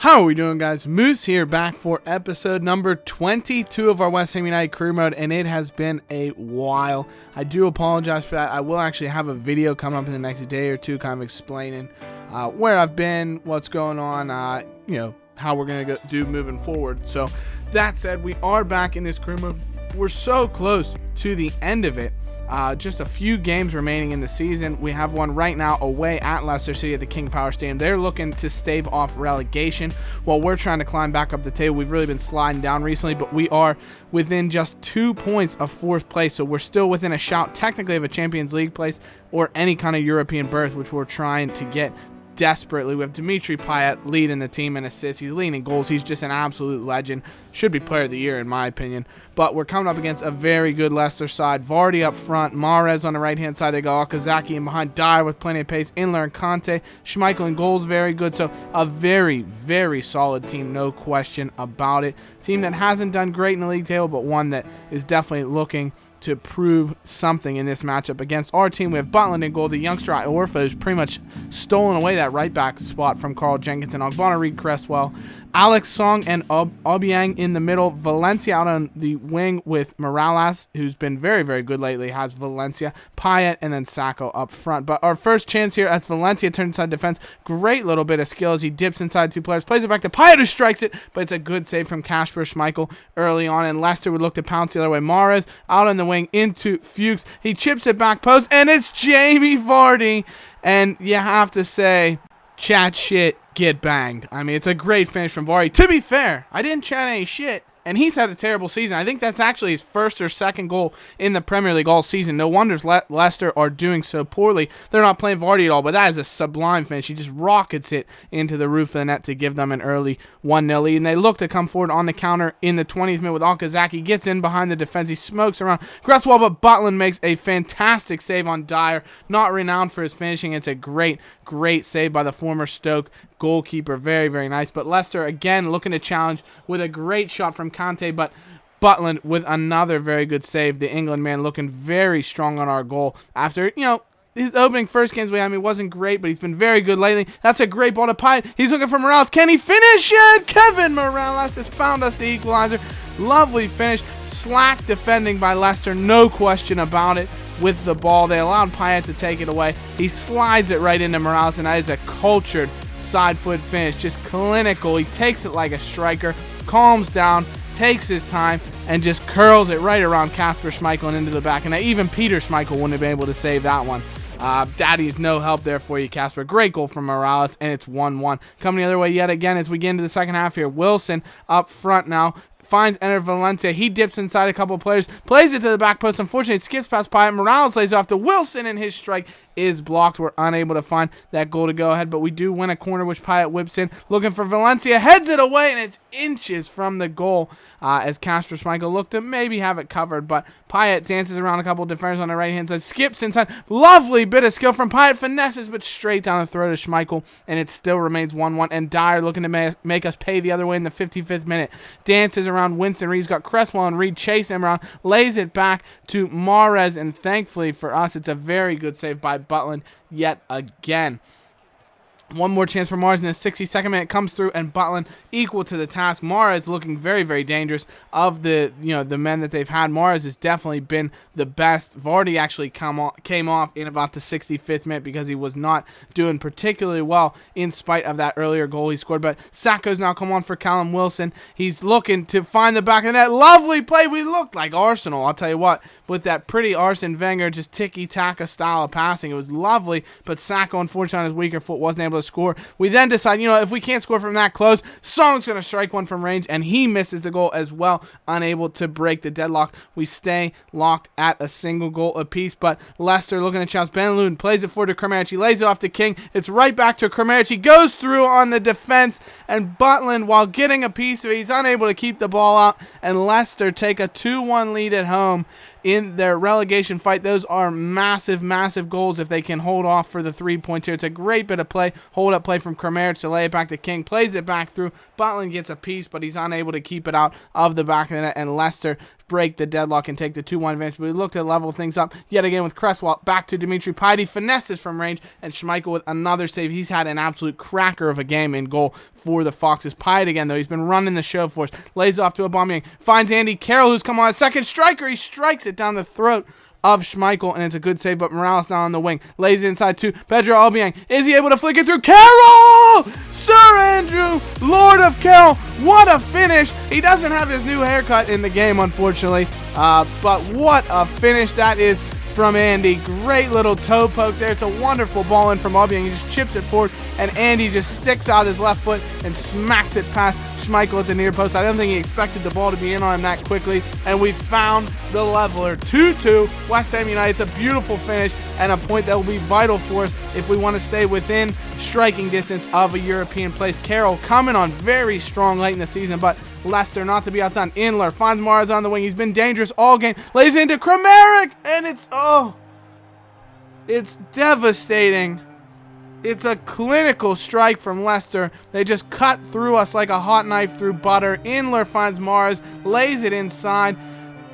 How are we doing, guys? Moose here, back for episode number 22 of our West Ham United career mode, and it has been a while. I do apologize for that. I will actually have a video coming up in the next day or two kind of explaining where I've been, what's going on, how we're going to do moving forward. So that said, we are back in this career mode. We're so close to the end of it. Just a few games remaining in the season. We have one right now away at Leicester City at the King Power Stadium. They're looking to stave off relegation while we're trying to climb back up the table. We've really been sliding down recently, but we are within just 2 points of 4th place, so we're still within a shout technically of a Champions League place or any kind of European berth, which we're trying to get desperately. We have Dimitri Payet leading the team in assists. He's leading goals. He's just an absolute legend. Should be player of the year in my opinion. But we're coming up against a very good Leicester side. Vardy up front, Mahrez on the right hand side. They go Okazaki in behind, Dyer with plenty of pace, Inler and Conte, Schmeichel and goals very good. So a very, very solid team, no question about it. Team that hasn't done great in the league table, but one that is definitely looking to prove something in this matchup against our team. We have Butland in goal. The youngster at Orfa has pretty much stolen away that right back spot from Carl Jenkinson. Ogbonna, Reed Cresswell, Alex Song and Obiang in the middle. Valencia out on the wing with Morales, who's been very, very good lately, has Valencia, Payet, and then Sacco up front. But our first chance here as Valencia turns inside defense. Great little bit of skill as he dips inside 2 players, plays it back to Payet, who strikes it, but it's a good save from Kasper Schmeichel early on, and Leicester would look to pounce the other way. Mahrez out on the wing into Fuchs. He chips it back post, and it's Jamie Vardy. And you have to say, chat shit, get banged. I mean, it's a great finish from Vardy. To be fair, I didn't chat any shit, and he's had a terrible season. I think that's actually his first or second goal in the Premier League all season. No wonders Leicester are doing so poorly. They're not playing Vardy at all, but that is a sublime finish. He just rockets it into the roof of the net to give them an early 1-0 lead, and they look to come forward on the counter in the 20th minute with Okazaki. Gets in behind the defense. He smokes around Cresswell, but Butland makes a fantastic save on Dyer. Not renowned for his finishing. It's a great, great save by the former Stoke goalkeeper. Very, very nice. But Leicester, again, looking to challenge with a great shot from Conte, but Butland with another very good save. The England man looking very strong on our goal after, his opening first games we had, wasn't great, but he's been very good lately. That's a great ball to Payet. He's looking for Morales. Can he finish it? Kevin Morales has found us the equalizer. Lovely finish. Slack defending by Leicester, no question about it. With the ball, they allowed Payet to take it away. He slides it right into Morales, and that is a cultured side foot finish, just clinical. He takes it like a striker, calms down, takes his time, and just curls it right around Kasper Schmeichel and into the back. And even Peter Schmeichel wouldn't have been able to save that one. Daddy's no help there for you, Kasper. Great goal from Morales, and it's 1-1. Coming the other way yet again as we get into the second half here. Wilson up front now. Finds Enter Valencia. He dips inside a couple of players. Plays it to the back post. Unfortunately, it skips past Payet. Morales lays off to Wilson, and his strike is blocked. We're unable to find that goal to go ahead, but we do win a corner, which Payet whips in. Looking for Valencia. Heads it away, and it's inches from the goal as Kasper Schmeichel looked to maybe have it covered, but Payet dances around a couple of defenders on the right-hand side. Skips inside. Lovely bit of skill from Payet. Finesses, but straight down the throat of Schmeichel, and it still remains 1-1. And Dyer looking to make us pay the other way in the 55th minute. Dances around Winston Reed's got Cresswell and Reed chase him around. Lays it back to Mahrez, and thankfully for us, it's a very good save by Butland yet again. One more chance for Mahrez in the 62nd minute comes through, and Butland equal to the task. Mahrez looking very, very dangerous of the men that they've had. Mahrez has definitely been the best. Vardy actually came off in about the 65th minute because he was not doing particularly well in spite of that earlier goal he scored. But Sacco's now come on for Callum Wilson. He's looking to find the back of the net. Lovely play. We looked like Arsenal, I'll tell you what, with that pretty Arsene Wenger just tiki-taka style of passing. It was lovely, but Sacco, unfortunately, on his weaker foot, wasn't able to score. We then decide, if we can't score from that close, Song's going to strike one from range, and he misses the goal as well, unable to break the deadlock. We stay locked at a single goal apiece, but Leicester looking to challenge. Ben Luden plays it forward to Kremeric. Lays it off to King. It's right back to Kremeric. He goes through on the defense, and Butland, while getting a piece of it, he's unable to keep the ball out, and Leicester take a 2-1 lead at home in their relegation fight. Those are massive, massive goals if they can hold off for the 3 points here. It's a great bit of play. Hold up play from Kremeric to lay it back to King. Plays it back through. Butland gets a piece, but he's unable to keep it out of the back of the net, and Leicester break the deadlock and take the 2-1 advantage. But we looked to level things up yet again with Cresswell. Back to Dimitri Payet. He finesses from range, and Schmeichel with another save. He's had an absolute cracker of a game in goal for the Foxes. Payet again, though. He's been running the show for us. Lays off to Aubameyang. Finds Andy Carroll, who's come on a second striker. He strikes it down the throat of Schmeichel, and it's a good save, but Morales now on the wing. Lays it inside to Pedro Aubameyang. Is he able to flick it through? Carroll! Sir Andrew, Lord of Carroll. What a finish. He doesn't have his new haircut in the game, unfortunately, but what a finish that is from Andy. Great little toe poke there. It's a wonderful ball in from Aubameyang. He just chips it forward, and Andy just sticks out his left foot and smacks it past Schmeichel at the near post. I don't think he expected the ball to be in on him that quickly, and we found the leveler. 2-2, West Ham United. It's a beautiful finish and a point that will be vital for us if we want to stay within striking distance of a European place. Carroll coming on very strong late in the season, but Leicester not to be outdone. Inler finds Mars on the wing. He's been dangerous all game. Lays into Kramaric, and it's devastating. It's a clinical strike from Leicester. They just cut through us like a hot knife through butter. Inler finds Mars, lays it inside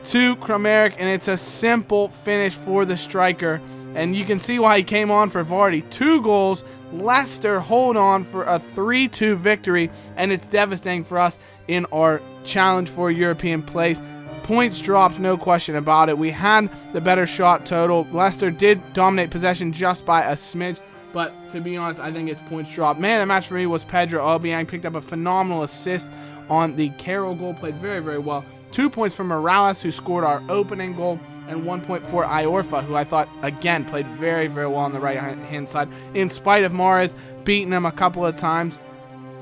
to Kramaric, and it's a simple finish for the striker. And you can see why he came on for Vardy. 2 goals. Leicester hold on for a 3-2 victory, and it's devastating for us in our challenge for European place. Points dropped, no question about it. We had the better shot total. Leicester did dominate possession just by a smidge, but to be honest, I think it's points dropped. Man of the match for me was Pedro Aubameyang. Picked up a phenomenal assist on the Carroll goal. Played very, very well. 2 points from Morales, who scored our opening goal, and 1 point for Iorfa, who I thought, again, played very, very well on the right-hand side. In spite of Mahrez beating him a couple of times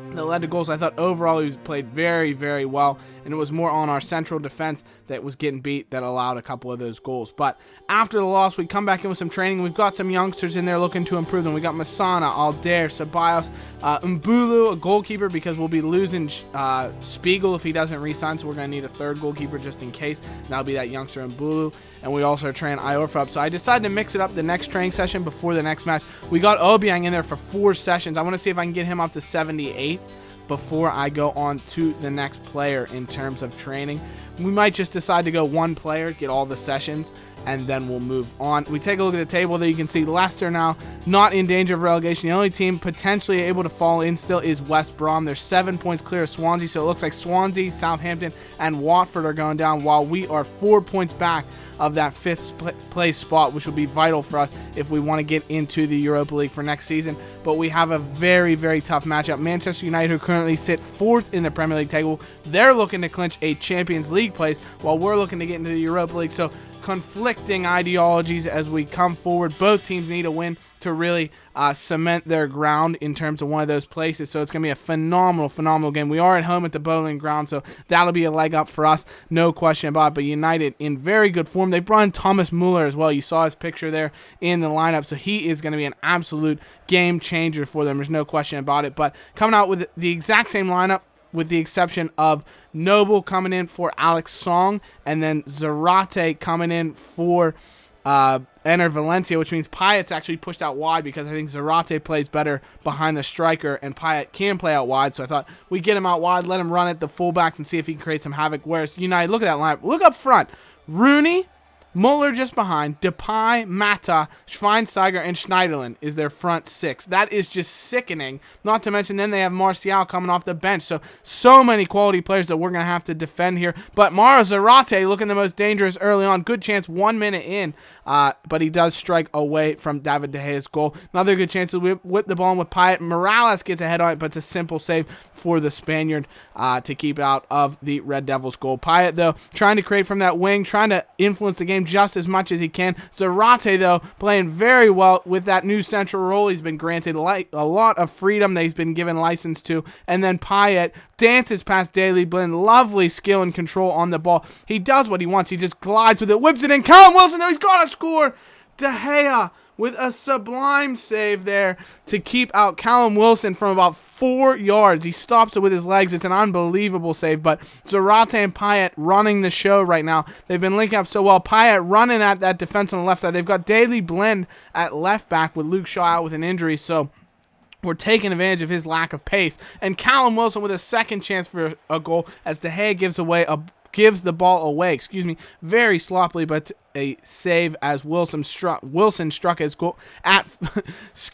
that led to goals, I thought overall he was played very, very well, and it was more on our central defense that was getting beat that allowed a couple of those goals. But after the loss, we come back in with some training. We've got some youngsters in there looking to improve them. We got Masana, Aldair, Ceballos, Mbulu, a goalkeeper, because we'll be losing Spiegel if he doesn't re-sign, so we're going to need a third goalkeeper just in case. That'll be that youngster Mbulu, and we also train Iorfa up. So I decided to mix it up the next training session before the next match. We got Obiang in there for 4 sessions. I want to see if I can get him up to 78 before I go on to the next player in terms of training. We might just decide to go 1 player, get all the sessions, and then we'll move on. We take a look at the table there. You can see Leicester now not in danger of relegation. The only team potentially able to fall in still is West Brom. They're 7 points clear of Swansea, so it looks like Swansea, Southampton, and Watford are going down, while we are 4 points back of that 5th place spot, which will be vital for us if we want to get into the Europa League for next season. But we have a very, very tough matchup. Manchester United, who currently sit 4th in the Premier League table, they're looking to clinch a Champions League place, while we're looking to get into the Europa League. So conflicting ideologies as we come forward. Both teams need a win to really cement their ground in terms of one of those places. So it's going to be a phenomenal, phenomenal game. We are at home at the Bowling Ground, so that'll be a leg up for us, no question about it. But United in very good form. They brought in Thomas Muller as well. You saw his picture there in the lineup, so he is going to be an absolute game changer for them. There's no question about it. But coming out with the exact same lineup, with the exception of Noble coming in for Alex Song, and then Zarate coming in for Ener Valencia, which means Payet's actually pushed out wide, because I think Zarate plays better behind the striker, and Payet can play out wide. So I thought we'd get him out wide, let him run at the fullbacks, and see if he can create some havoc. Whereas United, look at that lineup. Look up front. Rooney, Muller just behind, Depay, Mata, Schweinsteiger, and Schneiderlin is their front 6. That is just sickening. Not to mention then they have Martial coming off the bench. So many quality players that we're going to have to defend here. But Mara Zarate looking the most dangerous early on. Good chance 1 minute in, but he does strike away from David De Gea's goal. Another good chance to whip the ball in with Payet. Morales gets ahead on it, but it's a simple save for the Spaniard to keep out of the Red Devils goal. Payet, though, trying to create from that wing, trying to influence the game just as much as he can. Zarate, though, playing very well with that new central role. He's been granted a lot of freedom that he's been given license to. And then Payet dances past Daley Blind. Lovely skill and control on the ball. He does what he wants. He just glides with it, whips it in. Callum Wilson, though, he's got to score. De Gea with a sublime save there to keep out Callum Wilson from about 4 yards. He stops it with his legs. It's an unbelievable save. But Zarate and Payet running the show right now. They've been linking up so well. Payet running at that defense on the left side. They've got Daley Blind at left back with Luke Shaw out with an injury. So we're taking advantage of his lack of pace. And Callum Wilson with a second chance for a goal as De Gea gives away a gives the ball away, very sloppily, but a save as Wilson struck his goal at,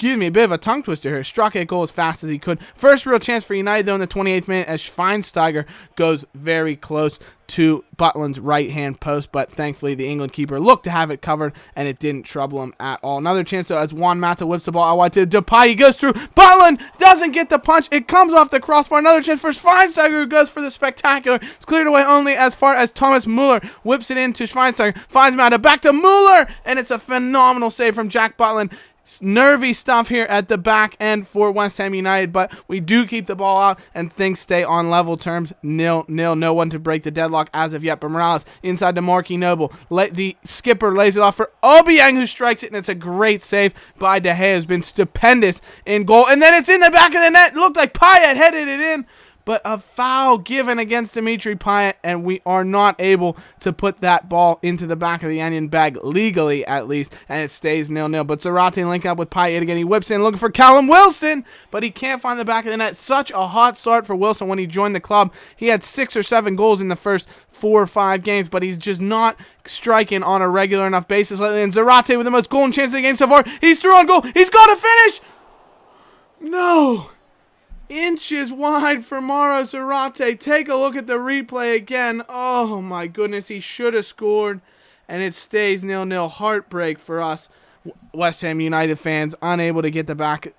a bit of a tongue twister here, struck a goal as fast as he could. First real chance for United, though, in the 28th minute, as Schweinsteiger goes very close to Butland's right-hand post, but thankfully the England keeper looked to have it covered, and it didn't trouble him at all. Another chance, though, as Juan Mata whips the ball out wide to Depay. He goes through. Butland doesn't get the punch. It comes off the crossbar. Another chance for Schweinsteiger, who goes for the spectacular. It's cleared away only as far as Thomas Muller whips it into Schweinsteiger. Finds Mata. Back to Muller, and it's a phenomenal save from Jack Butland. Nervy stuff here at the back end for West Ham United, but we do keep the ball out and things stay on level terms. 0-0. No one to break the deadlock as of yet. But Morales inside to Marky Noble. The skipper lays it off for Obiang, who strikes it, and it's a great save by De Gea, who's been stupendous in goal. And then it's in the back of the net. It looked like Payet headed it in, but a foul given against Dimitri Payet, and we are not able to put that ball into the back of the onion bag, legally at least, and it stays 0-0. But Zarate linking up with Payet again. He whips in looking for Callum Wilson, but he can't find the back of the net. Such a hot start for Wilson when he joined the club. He had 6 or 7 goals in the first 4 or 5 games, but he's just not striking on a regular enough basis lately. And Zarate with the most golden chance of the game so far. He's through on goal. He's got to finish. No. Inches wide for Mauro Zarate. Take a look at the replay again. Oh my goodness, he should have scored, and it stays 0-0. Heartbreak for us West Ham United fans, unable to get the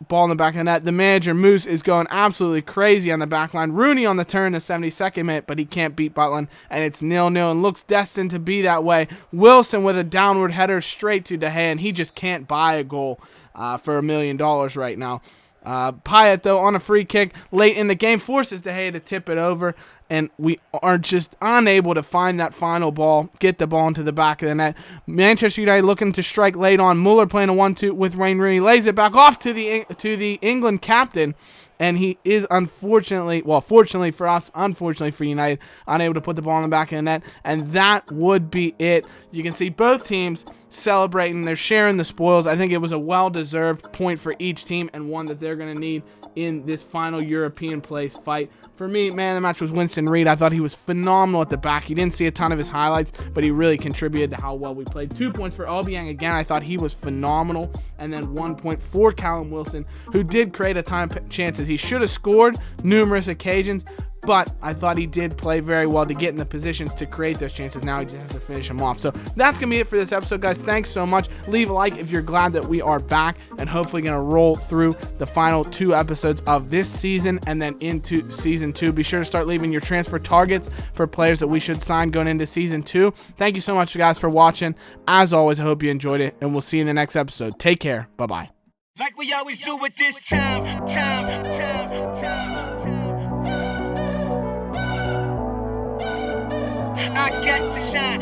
ball in the back of the net. The manager, Moose, is going absolutely crazy on the back line. Rooney on the turn, the 72nd minute, but he can't beat Butland, and it's 0-0 and looks destined to be that way. Wilson with a downward header straight to De Gea, and he just can't buy a goal for $1 million right now. Payet, though, on a free kick late in the game, forces De Gea to tip it over, and we are just unable to find that final ball, get the ball into the back of the net. Manchester United looking to strike late on. Muller playing a 1-2 with Wayne Rooney, lays it back off to the England captain, and he is fortunately for us, unfortunately for United, unable to put the ball in the back of the net, and that would be it. You can see both teams celebrating. They're sharing the spoils. I think it was a well-deserved point for each team, and one that they're going to need in this final European place fight. For me, man, the match was Winston Reid. I thought he was phenomenal at the back. You didn't see a ton of his highlights, but he really contributed to how well we played. 2 points for Obiang. Again, I thought he was phenomenal. And then 1 point for Callum Wilson, who did create a ton of chances. He should have scored numerous occasions, but I thought he did play very well to get in the positions to create those chances. Now he just has to finish them off. So that's going to be it for this episode, guys. Thanks so much. Leave a like if you're glad that we are back, and hopefully going to roll through the final 2 episodes of this season and then into season 2. Be sure to start leaving your transfer targets for players that we should sign going into season 2. Thank you so much, guys, for watching. As always, I hope you enjoyed it, and we'll see you in the next episode. Take care. Bye-bye. Like we always do with this time. I got to shine.